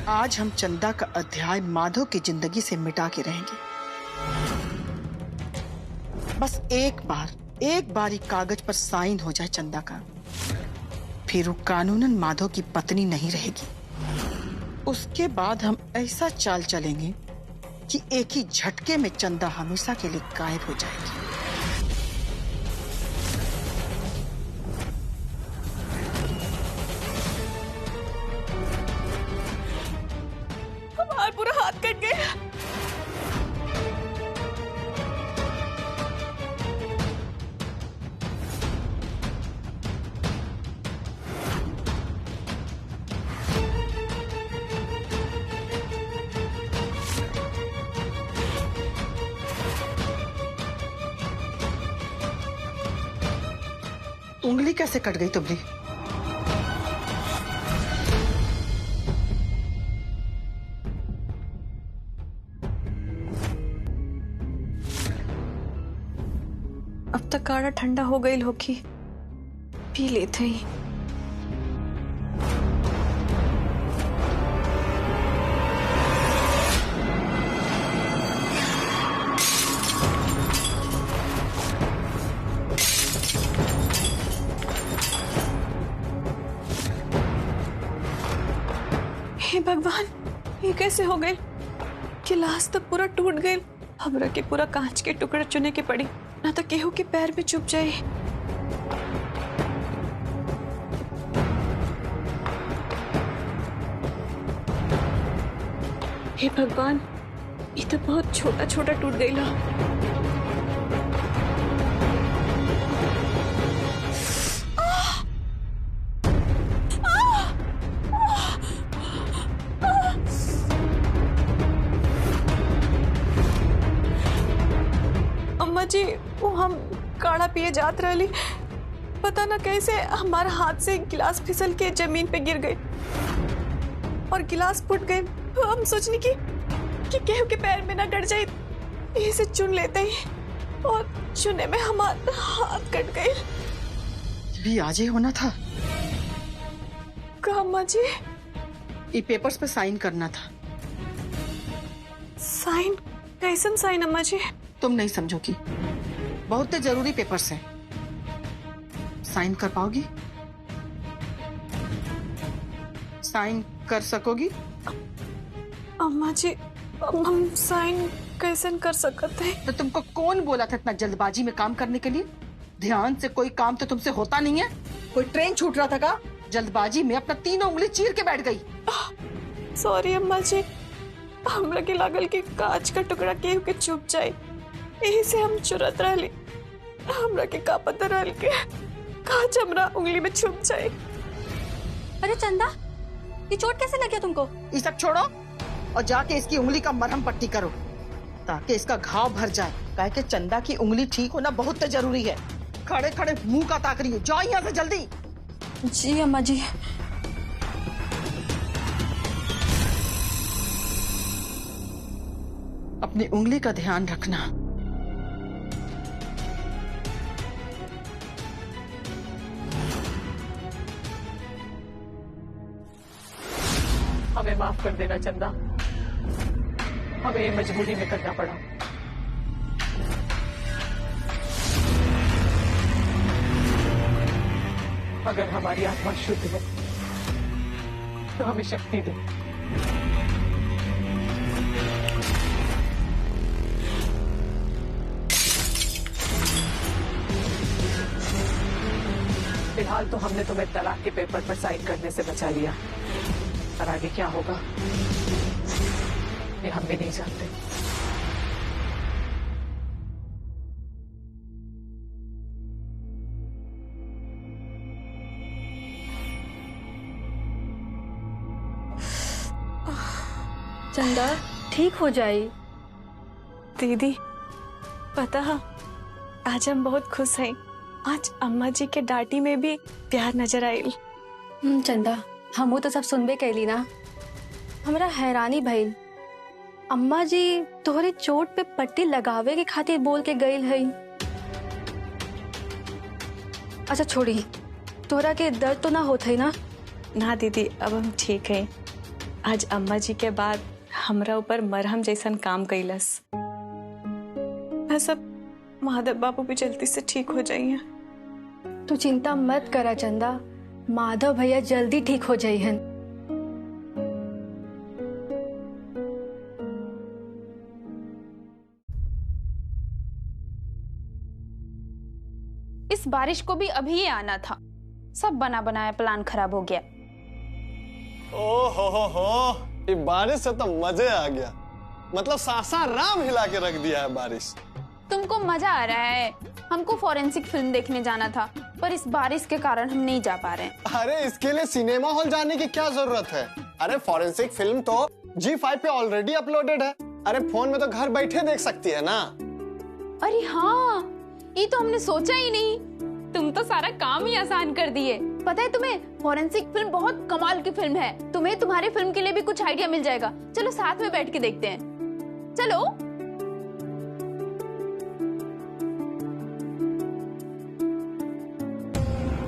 आज हम चंदा का अध्याय माधव की जिंदगी से मिटा के रहेंगे। बस एक बार ही कागज पर साइन हो जाए चंदा का, फिर वो कानूनन माधव की पत्नी नहीं रहेगी। उसके बाद हम ऐसा चाल चलेंगे कि एक ही झटके में चंदा हमेशा के लिए गायब हो जाएगी। हमारा पूरा हाथ कट गया। उंगली कैसे कट गई तुमरी? अब तक काढ़ा ठंडा हो गई होगी, पी लेते ही। हे भगवान, ये कैसे हो गए? गिलास तो पूरा टूट गए। हमरा के पूरा कांच के टुकड़े चुने के पड़ी, ना तो केहू के पैर में चुभ जाए। हे भगवान, ये तो बहुत छोटा छोटा टूट गई ला। अम्मा जी, वो हम काढ़ा पिए जात रही, पता ना कैसे हमारा हाथ से गिलास फिसल के जमीन पे गिर गई और गिलास फूट गए। तो हम सोचने की कि केहू के पैर में ना गड़ जाए, इसे चुन लेते ही और चुने में हमारा हाथ कट गए। भी आज ही होना था। कहा अम्मा जी? ये पेपर्स पे साइन करना था। साइन? कैसन साइन अम्मा जी? तुम नहीं समझोगी, बहुत जरूरी पेपर्स हैं। साइन कर पाओगी? साइन कर सकोगी? अम्मा जी, हम साइन कैसन कर सकते हैं? तो तुमको कौन बोला था इतना जल्दबाजी में काम करने के लिए? ध्यान से कोई काम तो तुमसे होता नहीं है। कोई ट्रेन छूट रहा था का? जल्दबाजी में अपना तीनों उंगली चीर के बैठ गई। सॉरी अम्मा जी, हमरा के लागल कि कांच का टुकड़ा केहू के चुप जाए, यही से हम चुरत रहली। हमरा के का पता रहल के कांच हमरा उंगली में छुप जाए। अरे चंदा, ये चोट कैसे लगी तुमको? ये सब छोड़ो और जाके इसकी उंगली का मरहम पट्टी करो ताकि इसका घाव भर जाए। काहे कि चंदा की उंगली ठीक होना बहुत जरूरी है। खड़े खड़े मुंह का ताक रही है, जाओ यहाँ से जल्दी। जी अम्मा जी। अपनी उंगली का ध्यान रखना। हमें माफ कर देना चंदा, हमें ये मजबूरी में करना पड़ा। अगर हमारी आत्मा शुद्ध है तो हमें शक्ति दे। फिलहाल तो हमने तुम्हें तलाक के पेपर पर साइन करने से बचा लिया, और आगे क्या होगा ये हम भी नहीं जानते। चंदा ठीक हो जाए। दीदी, पता है आज हम बहुत खुश हैं। आज अम्मा जी के डांटी में भी प्यार नजर आई। चंदा, हमू तो सब सुनबे कैली ना। हमरा हैरानी भइल, अम्मा जी तोहरे चोट पे पट्टी लगावे के खातिर बोल के गई है। अच्छा छोड़ी, तोहरा के दर्द तो ना होत है ना? ना दीदी, अब हम ठीक है। आज अम्मा जी के बाद हमरा ऊपर मरहम जैसन काम कैलस। सब महादेव बाबू भी जल्दी से ठीक हो जाइए। तू चिंता मत करा चंदा, माधव भैया जल्दी ठीक हो जाइहन। इस बारिश को भी अभी ही आना था, सब बना बनाया प्लान खराब हो गया। ओ हो, ये बारिश से तो मजे आ गया। मतलब सासाराम हिला के रख दिया है बारिश। तुमको मजा आ रहा है, हमको फॉरेंसिक फिल्म देखने जाना था, पर इस बारिश के कारण हम नहीं जा पा रहे हैं। अरे इसके लिए सिनेमा हॉल जाने की क्या जरूरत है? अरे फॉरेंसिक फिल्म तो G5 पे ऑलरेडी अपलोडेड है। अरे फोन में तो घर बैठे देख सकती है ना। अरे हाँ, ये तो हमने सोचा ही नहीं। तुम तो सारा काम ही आसान कर दिए। पता है तुम्हें, फॉरेंसिक फिल्म बहुत कमाल की फिल्म है। तुम्हें तुम्हारे फिल्म के लिए भी कुछ आइडिया मिल जाएगा। चलो साथ में बैठ के देखते हैं। चलो।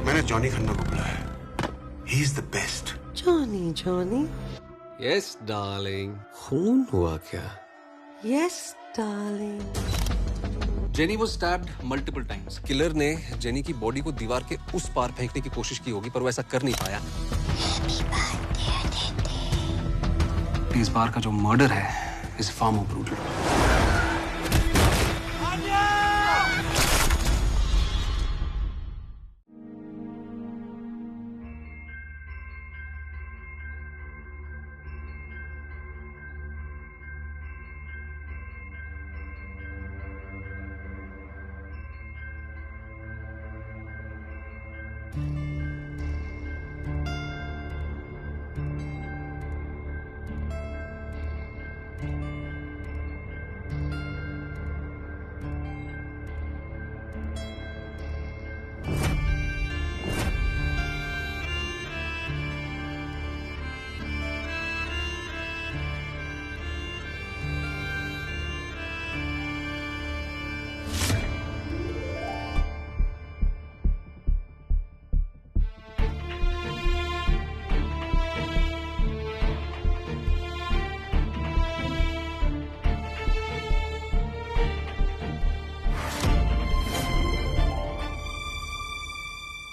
मैंने जॉनी खन्ना को बुलाया। He is the best. Johnny yes darling. खून हुआ क्या? Yes darling. Jenny was stabbed multiple times. Killer ने जेनी की बॉडी को दीवार के उस पार फेंकने की कोशिश की होगी, पर वो ऐसा कर नहीं पाया। इस बार का जो मर्डर है इज फार मोर ब्रूटल।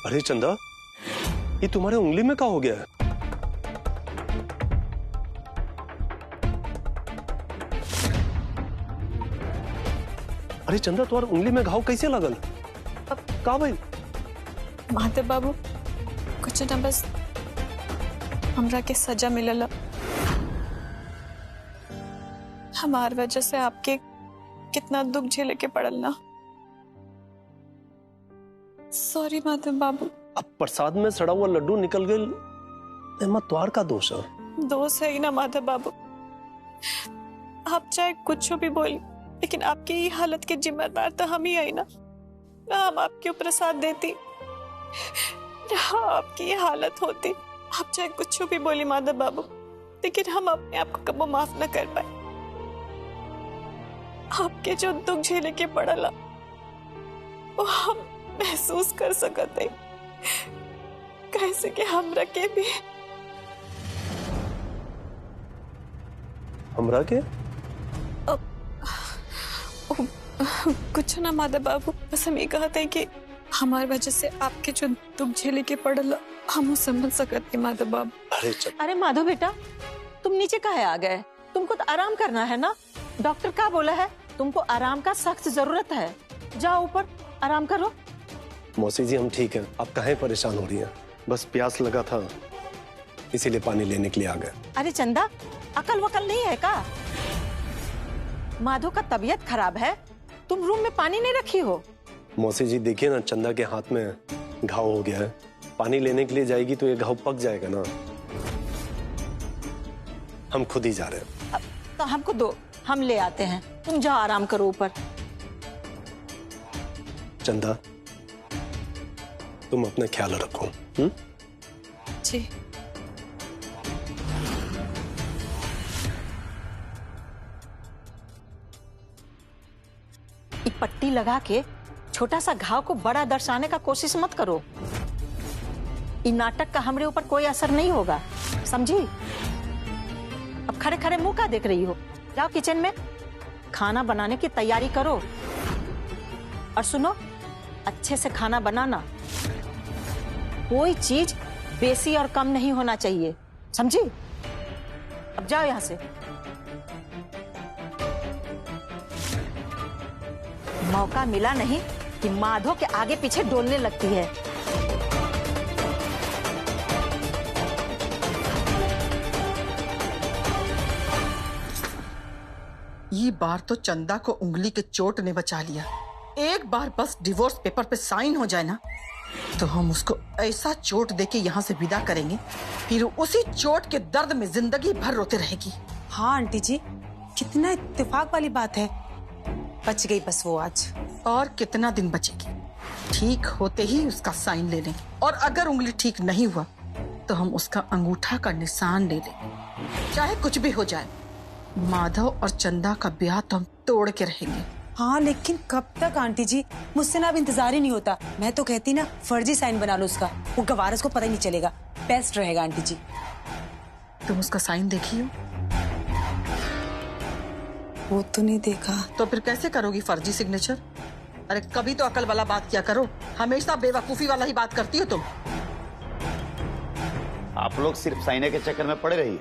अरे चंदा, ये तुम्हारे उंगली में क्या हो गया है? अरे चंदा, तुम्हारे उंगली में घाव कैसे लगल? अब का भाई? महादेव बाबू, कुछ ना बस हमरा के सजा मिलल। हमार वजह से आपके कितना दुख झेले के पड़ल ना। सॉरी महादेव बाबू। अब प्रसाद में सड़ा हुआ लड्डू निकल गए, एमा त्वार का दोष है। दोष है ही ना महादेव बाबू। आप चाहे कुछ भी बोली, लेकिन आपकी ये हालत के जिम्मेदार तो हम ही है ना। हम आपके ऊपर साथ देती, आपकी ये हालत होती। आप चाहे कुछ भी बोली माधव बाबू, लेकिन हम अपने आप को कबो माफ न कर पाए। आपके जो दुख झेले के पड़ला वो हम महसूस कर सकते, कैसे कि हमरा के भी। हमरा के कुछ ना माधव बाबू, बस हम ये कहते हैं कि हमारी वजह से आपके जो दुख झेले के पड़ला हम समझ सकते माधव बाबू। अरे माधव बेटा, तुम नीचे काहे आ गए? तुमको तो आराम करना है ना। डॉक्टर क्या बोला है? तुमको आराम का सख्त जरूरत है। जाओ ऊपर आराम करो। मौसी जी, हम ठीक हैं। आप काहे परेशान हो रही हैं? बस प्यास लगा था, इसीलिए पानी लेने के लिए आ गए। अरे चंदा, अकल वकल नहीं है का? माधव का तबीयत खराब है, तुम रूम में पानी नहीं रखी हो? मौसी जी देखिए ना, चंदा के हाथ में घाव हो गया है। पानी लेने के लिए जाएगी तो ये घाव पक जाएगा ना। हम खुद ही जा रहे हैं। तो हमको दो, हम ले आते हैं। तुम जाओ आराम करो ऊपर। चंदा, तुम अपना ख्याल रखो। जी। पट्टी लगा के छोटा सा घाव को बड़ा दर्शाने का कोशिश मत करो। इन नाटक का हमरे ऊपर कोई असर नहीं होगा, समझी? अब खड़े खड़े मुंह का देख रही हो? जाओ किचन में खाना बनाने की तैयारी करो। और सुनो, अच्छे से खाना बनाना, कोई चीज बेसी और कम नहीं होना चाहिए, समझी? अब जाओ यहां से। मौका मिला नहीं कि माधो के आगे पीछे डोलने लगती है। ये बार तो चंदा को उंगली के चोट ने बचा लिया। एक बार बस डिवोर्स पेपर पे साइन हो जाए ना, तो हम उसको ऐसा चोट देके यहाँ से विदा करेंगे, फिर उसी चोट के दर्द में जिंदगी भर रोते रहेगी। हाँ आंटी जी, कितना इत्तेफाक वाली बात है। बच गई बस वो आज। और कितना दिन बचेगी? ठीक होते ही उसका साइन ले लें, और अगर उंगली ठीक नहीं हुआ तो हम उसका अंगूठा का निशान ले लेंगे। चाहे कुछ भी हो जाए, माधव और चंदा का ब्याह तो हम तोड़ के रहेंगे। हाँ लेकिन कब तक आंटी जी? मुझसे ना अब इंतजार ही नहीं होता। मैं तो कहती ना फर्जी साइन बना लो उसका, वो गवारस को पता ही नहीं चलेगा। बेस्ट रहेगा आंटी जी। तुम उसका साइन देखी हो? वो तो नहीं देखा। तो फिर कैसे करोगी फर्जी सिग्नेचर? अरे कभी तो अकल वाला बात किया करो, हमेशा बेवकूफी वाला ही बात करती हो तुम। आप लोग सिर्फ साइने के चक्कर में पड़े रहिए,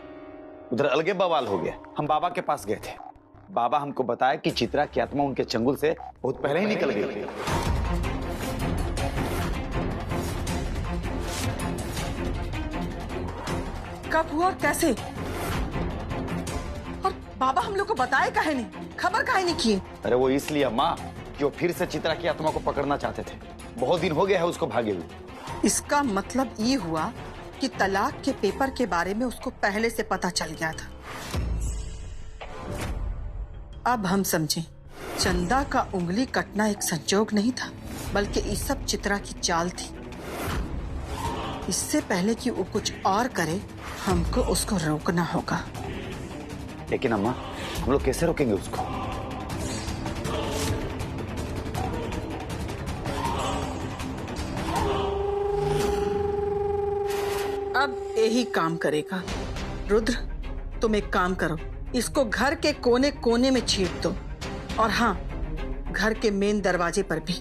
उधर अलगे बवाल हो गया। हम बाबा के पास गए थे, बाबा हमको बताया कि चित्रा की आत्मा उनके चंगुल से बहुत पहले ही निकल गई। कब हुआ और कैसे? और बाबा हम लोग को बताए काहे नहीं, खबर काहे नहीं किए? अरे वो इसलिए अम्मा कि वो फिर से चित्रा की आत्मा को पकड़ना चाहते थे। बहुत दिन हो गया है उसको भागे हुए। इसका मतलब ये हुआ कि तलाक के पेपर के बारे में उसको पहले से पता चल गया था। अब हम समझे, चंदा का उंगली कटना एक संजोग नहीं था, बल्कि ये सब चित्रा की चाल थी। इससे पहले कि वो कुछ और करे, हमको उसको रोकना होगा। लेकिन अम्मा, हम लोग कैसे रोकेंगे उसको? अब यही काम करेगा। रुद्र, तुम एक काम करो, इसको घर के कोने कोने में छींट दो, और हाँ, घर के मेन दरवाजे पर भी।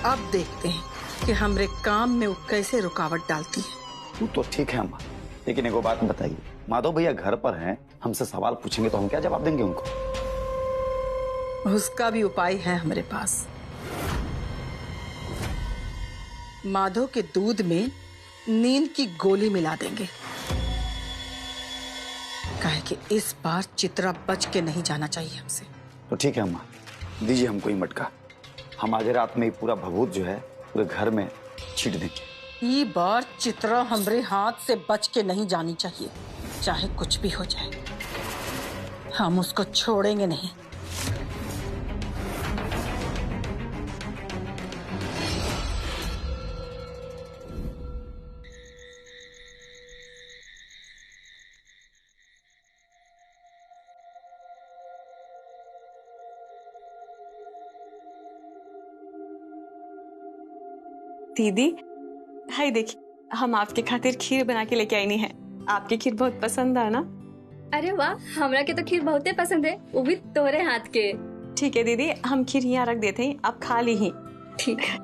अब देखते हैं कि हमारे काम में वो कैसे रुकावट डालती है। वो तो ठीक है अम्मा, लेकिन एक बात बताइए, माधव भैया घर पर हैं, हमसे सवाल पूछेंगे तो हम क्या जवाब देंगे उनको? उसका भी उपाय है हमारे पास। माधव के दूध में नींद की गोली मिला देंगे, काहे कि इस बार चित्रा बच के नहीं जाना चाहिए हमसे। तो ठीक है अम्मा, दीजिए हमको ये मटका। हम आज रात में ही पूरा भभूत जो है पूरे घर में छीट देंगे। ये बार चित्रा हमरे हाथ से बच के नहीं जानी चाहिए, चाहे कुछ भी हो जाए। हम उसको छोड़ेंगे नहीं। दीदी, हाय देखिए, हम आपके खातिर खीर बना के लेके आई नहीं है। आपकी खीर बहुत पसंद है ना? अरे वाह, हमरा के तो खीर बहुते पसंद है, वो भी तोरे हाथ के। ठीक है दीदी, हम खीर यहाँ रख देते हैं, आप खा ली ही। ठीक है।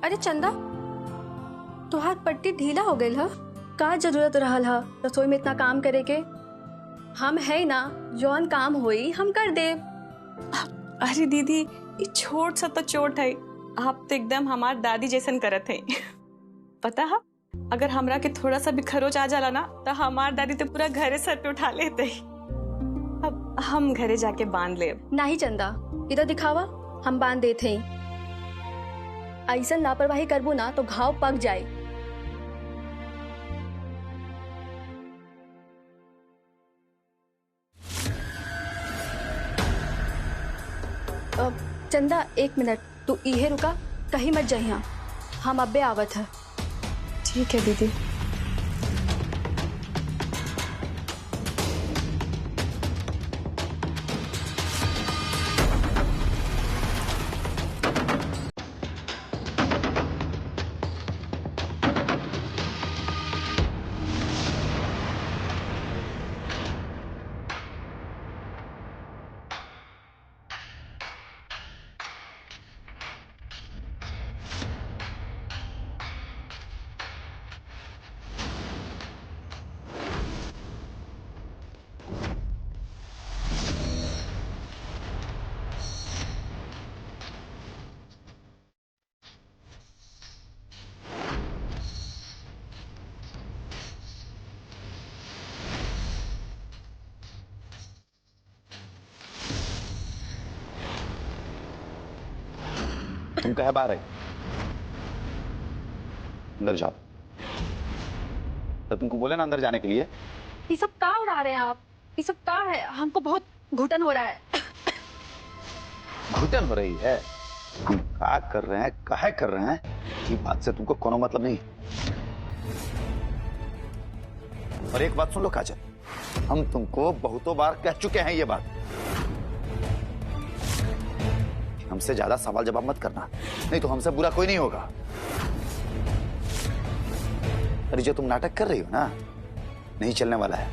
अरे चंदा, तुहार पट्टी ढीला हो गई है, का जरूरत रहल है रसोई में इतना काम करे के? हम है ना, जौन काम होई हम कर दे। अरे दीदी, ये छोट सा तो चोट है, आप तो एकदम हमार दादी जैसन करत है। पता है, अगर हमरा के थोड़ा सा भी खरोच आ जाला ना, तो हमार दादी तो पूरा घरे सर पे उठा लेते। अब हम घरे जाके बांध ले। नहीं चंदा, इधर दिखावा, हम बांध देते हैं। ऐसा लापरवाही करबू ना तो घाव पक जाए। चंदा एक मिनट, तू इहे रुका, कहीं मत जाइए, हम अब्बे आवत है। ठीक है दीदी। तुम कहे बाहर आई, अंदर जाओ। तो तुमको बोले ना अंदर जाने के लिए। ये सब क्या उड़ा रहे हैं आप? ये सब क्या है? हमको बहुत घुटन हो रहा है। घुटन हो रही है? हम क्या कर रहे हैं, काहे कर रहे हैं, ये बात से तुमको कोनो मतलब नहीं। और एक बात सुन लो काजल, हम तुमको बहुतों बार कह चुके हैं ये बात, हमसे ज्यादा सवाल जवाब मत करना, नहीं तो हमसे बुरा कोई नहीं होगा। अरे जो तुम नाटक कर रही हो ना, नहीं चलने वाला है।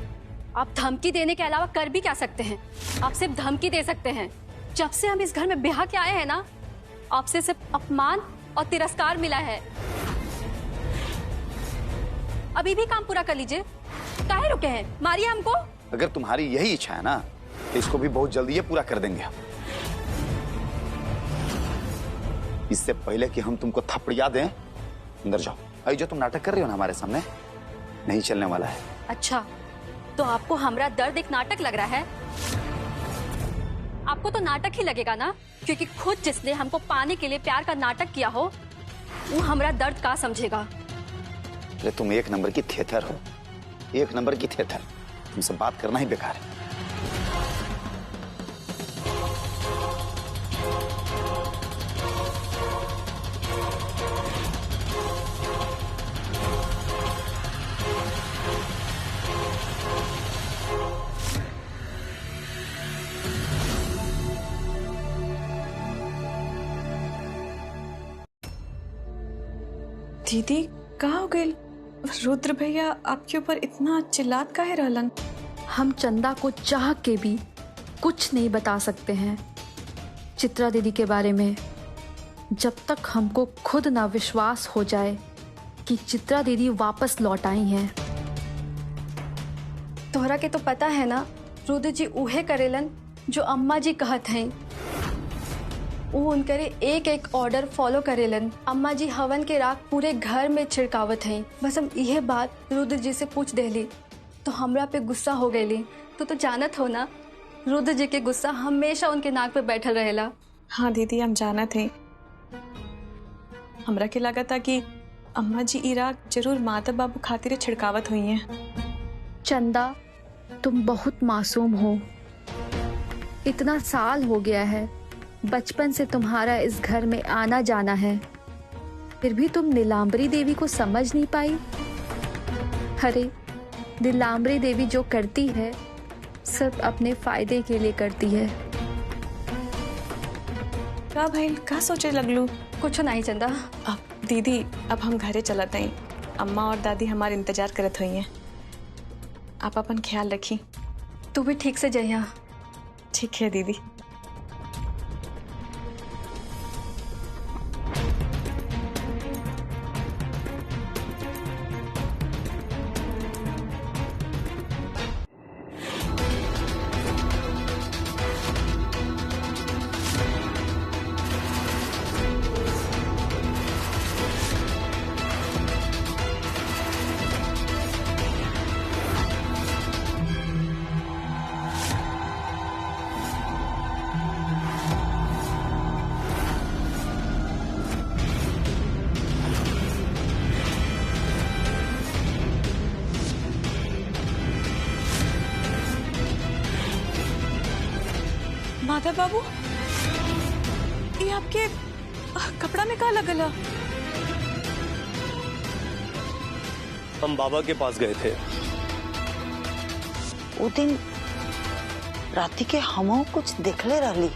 आप धमकी देने के अलावा कर भी क्या सकते हैं? आप सिर्फ धमकी दे सकते हैं। जब से हम इस घर में ब्याह के आए हैं ना, आपसे सिर्फ अपमान और तिरस्कार मिला है। अभी भी काम पूरा कर लीजिए। काहे रुके हैं? मारिए हमको। अगर तुम्हारी यही इच्छा है ना, तो इसको भी बहुत जल्दी ये पूरा कर देंगे हम। इससे पहले कि हम तुमको थपड़िया दें, अंदर जाओ। अरे जो तुम नाटक कर रही हो ना हमारे सामने, नहीं चलने वाला है। अच्छा, तो आपको हमारा दर्द एक नाटक लग रहा है? आपको तो नाटक ही लगेगा ना, क्योंकि खुद जिसने हमको पाने के लिए प्यार का नाटक किया हो, वो हमारा दर्द का समझेगा। अरे तुम एक नंबर की थिएटर हो, एक नंबर की थिएटर। तुमसे बात करना ही बेकार है। दीदी कहाँ हो गई? रुद्र भैया आपके ऊपर इतना चिल्लात काहे रहलन? हम चंदा को चाह के भी कुछ नहीं बता सकते हैं चित्रा दीदी के बारे में, जब तक हमको खुद ना विश्वास हो जाए कि चित्रा दीदी वापस लौट आई हैं। तोहरा के तो पता है ना, रुद्र जी उहे करेलन जो अम्मा जी कहत हैं। वो उनकरे एक एक ऑर्डर फॉलो करेलन। अम्मा जी हवन के राख पूरे घर में छिड़कावत हैं। बस हम यह बात रुद्र जी से पूछ देली तो हमरा पे गुस्सा हो गईली। तो जानत हो ना, रुद्र जी के गुस्सा हमेशा उनके नाक पे बैठल रहेला। हाँ दीदी, हम जानत हैं। हमरा के लगा था कि अम्मा जी इराक जरूर माता बाबू खातिर छिड़कावत हुई हैं। चंदा, तुम बहुत मासूम हो। इतना साल हो गया है, बचपन से तुम्हारा इस घर में आना जाना है, फिर भी तुम नीलांबरी देवी को समझ नहीं पाई। अरे नीलांबरी देवी जो करती है सिर्फ अपने फायदे के लिए करती है। का भाई का सोचे लगलू? कुछ नहीं चंदा। अब दीदी, अब हम घरे चलत हैं। अम्मा और दादी हमारे इंतजार करत हुई हैं। आप अपन ख्याल रखी। तू भी ठीक से जइया। ठीक है दीदी। माधव बाबू, ये आपके कपड़ा में का लगल है? हम बाबा के पास गए थे। वो दिन राती के हमो कुछ देखले रहली।